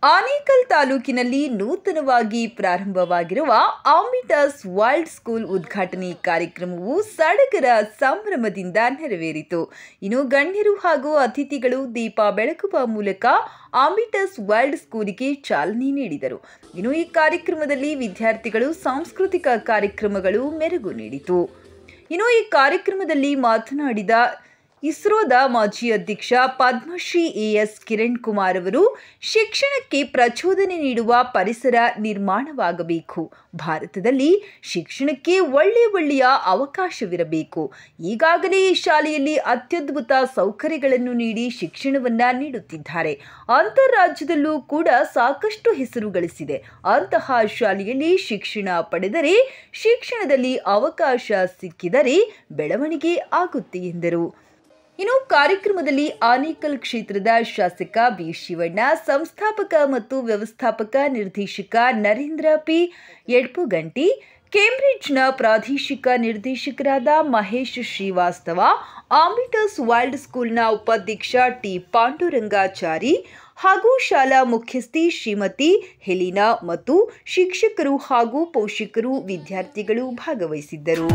ಆನೇಕಲ್ ತಾಲೂಕಿನಲ್ಲಿ ನೂತನವಾಗಿ ಪ್ರಾರಂಭವಾಗಿರುವ ಆಂಬಿಟಸ್ world school ಉದ್ಘಾಟನೆ ಕಾರ್ಯಕ್ರಮವು ಸಡಗರ ಸಂಭ್ರಮದಿಂದ ನೆರವೇರಿತು. ಇನ್ನು ಗಣ್ಯರು ಹಾಗೂ ಅತಿಥಿಗಳು ದೀಪ ಬೆಳಗುವ ಮೂಲಕ ಆಂಬಿಟಸ್ ವರ್ಲ್ಡ್ ಸ್ಕೂಲಿಗೆ ಚಾಲನೆ ನೀಡಿದರು. ಇನ್ನು ಈ ಕಾರ್ಯಕ್ರಮದಲ್ಲಿ ವಿದ್ಯಾರ್ಥಿಗಳು ಸಾಂಸ್ಕೃತಿಕ ಕಾರ್ಯಕ್ರಮಗಳು ಮೆರುಗು ನೀಡಿತು. ಇನ್ನು ಈ ಕಾರ್ಯಕ್ರಮದಲ್ಲಿ ಮಾತನಾಡಿದ ಇಸ್ರೋದ ಮಾಜಿ ಅಧ್ಯಕ್ಷ ಪದ್ಮಶ್ರೀ ಎಸ್ ಕಿರಣ್ ಕುಮಾರ್ ಅವರು, ಶಿಕ್ಷಣಕ್ಕೆ ಪ್ರಚೋದನೆ ನೀಡುವ ಪರಿಸರ ನಿರ್ಮಾಣವಾಗಬೇಕು. ಭಾರತದಲ್ಲಿ ಶಿಕ್ಷಣಕ್ಕೆ ಒಳ್ಳೆಯ ಅವಕಾಶವಿರಬೇಕು. ಈಗಾಗಲೇ ಈ ಶಾಲೆಯಲ್ಲಿ ಅತ್ಯದ್ಭುತ ಸೌಕರ್ಯಗಳನ್ನು ನೀಡಿ ಶಿಕ್ಷಣವನ್ನ ನೀಡುತ್ತಿದ್ದಾರೆ. ಅಂತರ್ರಾಜ್ಯದಲ್ಲೂ ಕೂಡ ಸಾಕಷ್ಟು ಹೆಸರು ಗಳಿಸಿದೆ. ಅಂತಹ ಶಾಲೆಯಲ್ಲಿ ಶಿಕ್ಷಣ ಪಡೆದರೆ, ಶಿಕ್ಷಣದಲ್ಲಿ ಅವಕಾಶ ಸಿಕ್ಕಿದರೆ ಬೆಳವಣಿಗೆ ಆಗುತ್ತೆ ಎಂದರು. ಇನ್ನು ಕಾರ್ಯಕ್ರಮದಲ್ಲಿ ಆನೇಕಲ್ ಕ್ಷೇತ್ರದ ಶಾಸಕ ಬಿ ಶಿವಣ್ಣ, ಸಂಸ್ಥಾಪಕ ಮತ್ತು ವ್ಯವಸ್ಥಾಪಕ ನಿರ್ದೇಶಕ ನರೇಂದ್ರ ಪಿ ಯಡ್ಪುಗಂಟಿ, ಕೇಂಬ್ರಿಡ್ಜ್ನ ಪ್ರಾದೇಶಿಕ ನಿರ್ದೇಶಕರಾದ ಮಹೇಶ್ ಶ್ರೀವಾಸ್ತವ, ಆಂಬಿಟಸ್ ವರ್ಲ್ಡ್ ಸ್ಕೂಲ್ನ ಉಪಾಧ್ಯಕ್ಷ ಟಿ ಪಾಂಡುರಂಗಾಚಾರಿ ಹಾಗೂ ಶಾಲಾ ಮುಖ್ಯಸ್ಥಿ ಶ್ರೀಮತಿ ಹೆಲಿನಾ ಮತ್ತು ಶಿಕ್ಷಕರು ಹಾಗೂ ಪೋಷಕರು, ವಿದ್ಯಾರ್ಥಿಗಳು ಭಾಗವಹಿಸಿದ್ದರು.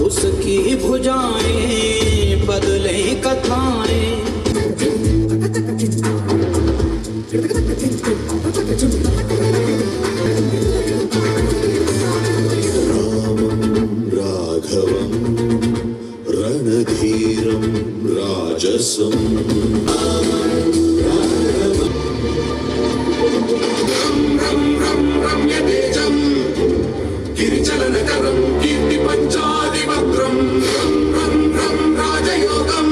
उसकी भुजाएं बदले कथाएं राघवं रणधीरं राजसं रम्यतेजं गिरिचलनकरं कीर्तिपञ्चादिवक्त्रं राजयोगं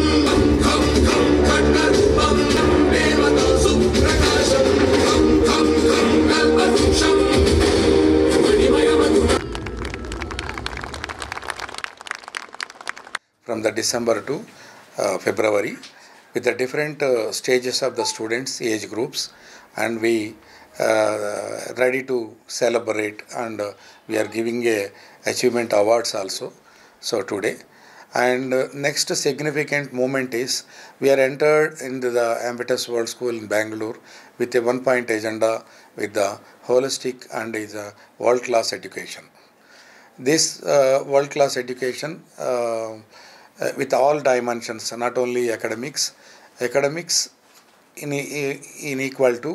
खं खं खड्गरूपं देवतासु प्रकाशं खं खं खं कल्पवृक्षं मणिमयमधुरम्. From the December to February, with the different stages of the students, age groups, and we ready to celebrate, and we are giving a achievement awards also. So today, and next significant moment is we are entered into the Ambitus World School in Bangalore with a 1-point agenda with the holistic and is a world-class education. This world-class education with all dimensions, not only academics in equal to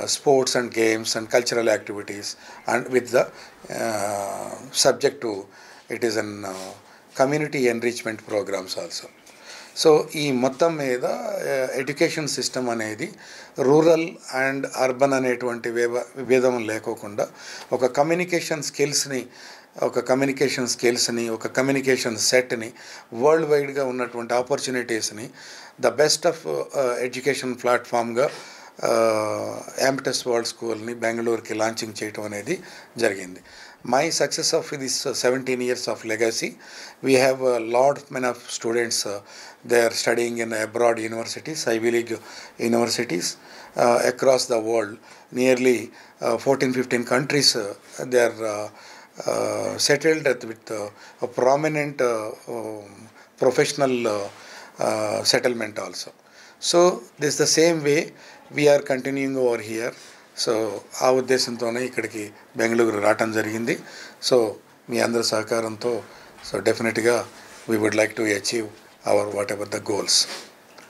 sports and games and cultural activities, and with the subject to it is an community enrichment programs also. So ఈ మొత్తం మీద education system అనేది rural and urban అనేటువంటి విభేదం లేకోకుండా ఒక communication స్కిల్స్ని ఒక communication సెట్ని వరల్డ్ వైడ్గా ఉన్నటువంటి ఆపర్చునిటీస్ని ద బెస్ట్ ఆఫ్ ఎడ్యుకేషన్ ప్లాట్ఫామ్గా Ambitus World Schoolని బెంగళూరుకి లాంచింగ్ చేయటం అనేది జరిగింది. My success of this 17 years of legacy, we have a lot of students, they are studying in abroad universities, Ivy League universities across the world. Nearly 14-15 countries, they are settled with a prominent professional settlement also. So this is the same way we are continuing over here. So ఆ ఉద్దేశంతోనే ఇక్కడికి బెంగళూరు రావటం జరిగింది. So మీ అందరి సహకారంతో so డెఫినెట్గా we would like to achieve our whatever the goals.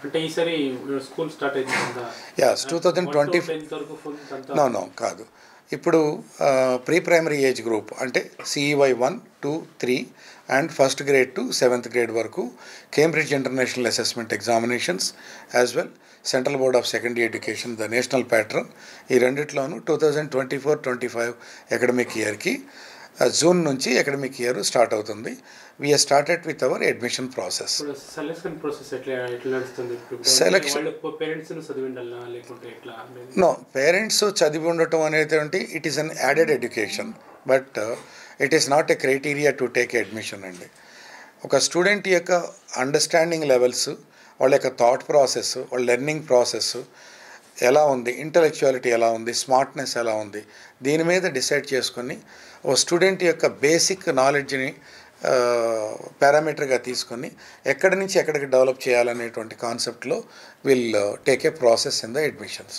అంటే ఈసారి స్కూల్ స్టార్ట్ అయింది కదా? యాస్ 2020 నో కాదు. ఇప్పుడు ప్రీ ప్రైమరీ ఏజ్ గ్రూప్ అంటే CEY 1, 2, 3 and first grade to 7th grade వరకు Cambridge international assessment examinations as well Central Board of Secondary Education the national pattern ఈ రెండిట్లోనూ 2024-25 అకాడమిక్ ఇయర్కి జూన్ నుంచి అకాడమిక్ ఇయర్ స్టార్ట్ అవుతుంది. We have started with our admission process. Selection process ఎట్లా నడుస్తుంది? Selection parents చదివి ఉండాలా లేకుంటే ఎట్లా? No, parents చదివి ఉండటం అనేది it is an added education, but it is not a criteria to take admission అండి. ఒక స్టూడెంట్ యొక్క అండర్స్టాండింగ్ లెవెల్స్, వాళ్ళ యొక్క థాట్ ప్రాసెస్, వాళ్ళ లెర్నింగ్ ప్రాసెస్ ఎలా ఉంది, ఇంటలెక్చువాలిటీ ఎలా ఉంది, స్మార్ట్నెస్ ఎలా ఉంది, దీని మీద డిసైడ్ చేసుకొని ఓ స్టూడెంట్ యొక్క బేసిక్ నాలెడ్జ్ని పారామీటర్గా తీసుకొని ఎక్కడి నుంచి ఎక్కడికి డెవలప్ చేయాలనేటువంటి కాన్సెప్ట్లో will take a process in the admissions.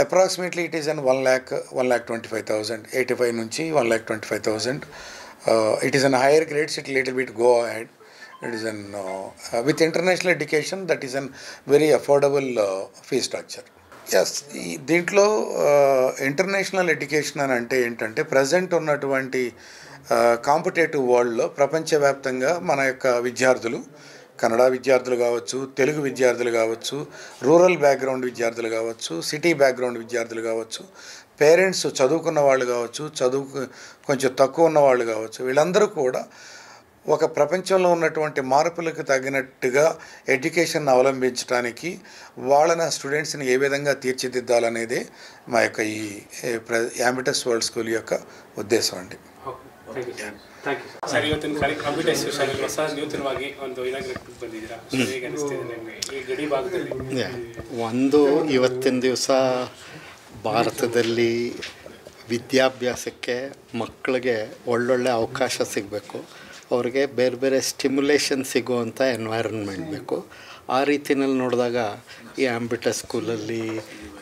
Approximately it is an 1,25,000, 85 నుంచి 1,25,000. It is an hire grades, it little bit go ahead. It is an with international education, that is an very affordable fee structure. Yes, దీంట్లో international education అని అంటే ఏంటంటే present ఉన్నటువంటి competitive వరల్డ్లో ప్రపంచవ్యాప్తంగా మన యొక్క విద్యార్థులు, కన్నడ విద్యార్థులు కావచ్చు, తెలుగు విద్యార్థులు కావచ్చు, రూరల్ బ్యాక్గ్రౌండ్ విద్యార్థులు కావచ్చు, సిటీ బ్యాక్గ్రౌండ్ విద్యార్థులు కావచ్చు, పేరెంట్స్ చదువుకున్న వాళ్ళు కావచ్చు, కొంచెం తక్కువ ఉన్న వాళ్ళు కావచ్చు, వీళ్ళందరూ కూడా ఒక ప్రపంచంలో ఉన్నటువంటి మార్పులకు తగినట్టుగా ఎడ్యుకేషన్ అవలంబించడానికి వాళ్ళ స్టూడెంట్స్ని ఏ విధంగా తీర్చిదిద్దాలనేదే మా యొక్క ఈ యాంబిటస్ వరల్డ్ ಸ್ಕೂಲ್ యొక్క ಉದ್ದೇಶ ಅಂడి. ಸರ್, ಇವತ್ತಿನ ಆಂಬಿಟಸ್ ಶಾಲೆಗೆ ಹೊಸ ನೂತನವಾಗಿ ಒಂದು ಇನಾಗ್ರೇಟ್ ಬಂದಿದ್ದೀರಾ, ಹೇಗೆ ಅನಿಸ್ತಿದೆ ನಿಮಗೆ ಈ ಗಡಿ ಭಾಗದಲ್ಲಿ? ಒಂದು ಇವತ್ತಿನ ದಿವಸ ಭಾರತದಲ್ಲಿ ವಿದ್ಯಾಭ್ಯಾಸಕ್ಕೆ ಮಕ್ಕಳಿಗೆ ಒಳ್ಳೊಳ್ಳೆ ಅವಕಾಶ ಸಿಗಬೇಕು, ಅವ್ರಿಗೆ ಬೇರೆ ಬೇರೆ ಸ್ಟಿಮ್ಯುಲೇಷನ್ ಸಿಗುವಂಥ ಎನ್ವೈರನ್ಮೆಂಟ್ ಬೇಕು. ಆ ರೀತಿಯಲ್ಲಿ ನೋಡಿದಾಗ ಈ ಆಂಬಿಟಸ್ ಸ್ಕೂಲಲ್ಲಿ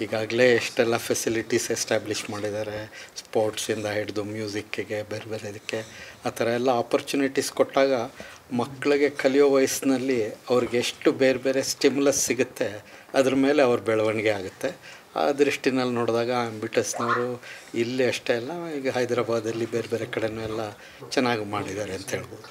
ಈಗಾಗಲೇ ಎಷ್ಟೆಲ್ಲ ಫೆಸಿಲಿಟೀಸ್ ಎಸ್ಟಾಬ್ಲಿಷ್ ಮಾಡಿದ್ದಾರೆ, ಸ್ಪೋರ್ಟ್ಸಿಂದ ಹಿಡಿದು ಮ್ಯೂಸಿಕ್ಕಿಗೆ ಬೇರೆ ಬೇರೆ ಇದಕ್ಕೆ ಆ ಥರ ಎಲ್ಲ ಆಪರ್ಚುನಿಟೀಸ್ ಕೊಟ್ಟಾಗ ಮಕ್ಕಳಿಗೆ ಕಲಿಯೋ ವಯಸ್ಸಿನಲ್ಲಿ ಅವ್ರಿಗೆ ಎಷ್ಟು ಬೇರೆ ಬೇರೆ ಸ್ಟಿಮ್ಯುಲಸ್ ಸಿಗುತ್ತೆ, ಅದ್ರ ಮೇಲೆ ಅವ್ರ ಬೆಳವಣಿಗೆ ಆಗುತ್ತೆ. ಆ ದೃಷ್ಟಿನಲ್ಲಿ ನೋಡಿದಾಗ ಆಂಬಿಟಸ್ನವರು ಇಲ್ಲಿ ಅಷ್ಟೇ ಅಲ್ಲ, ಈಗ ಹೈದರಾಬಾದಲ್ಲಿ ಬೇರೆ ಬೇರೆ ಕಡೆನೂ ಎಲ್ಲ ಚೆನ್ನಾಗಿ ಮಾಡಿದ್ದಾರೆ ಅಂತ ಹೇಳ್ಬೋದು.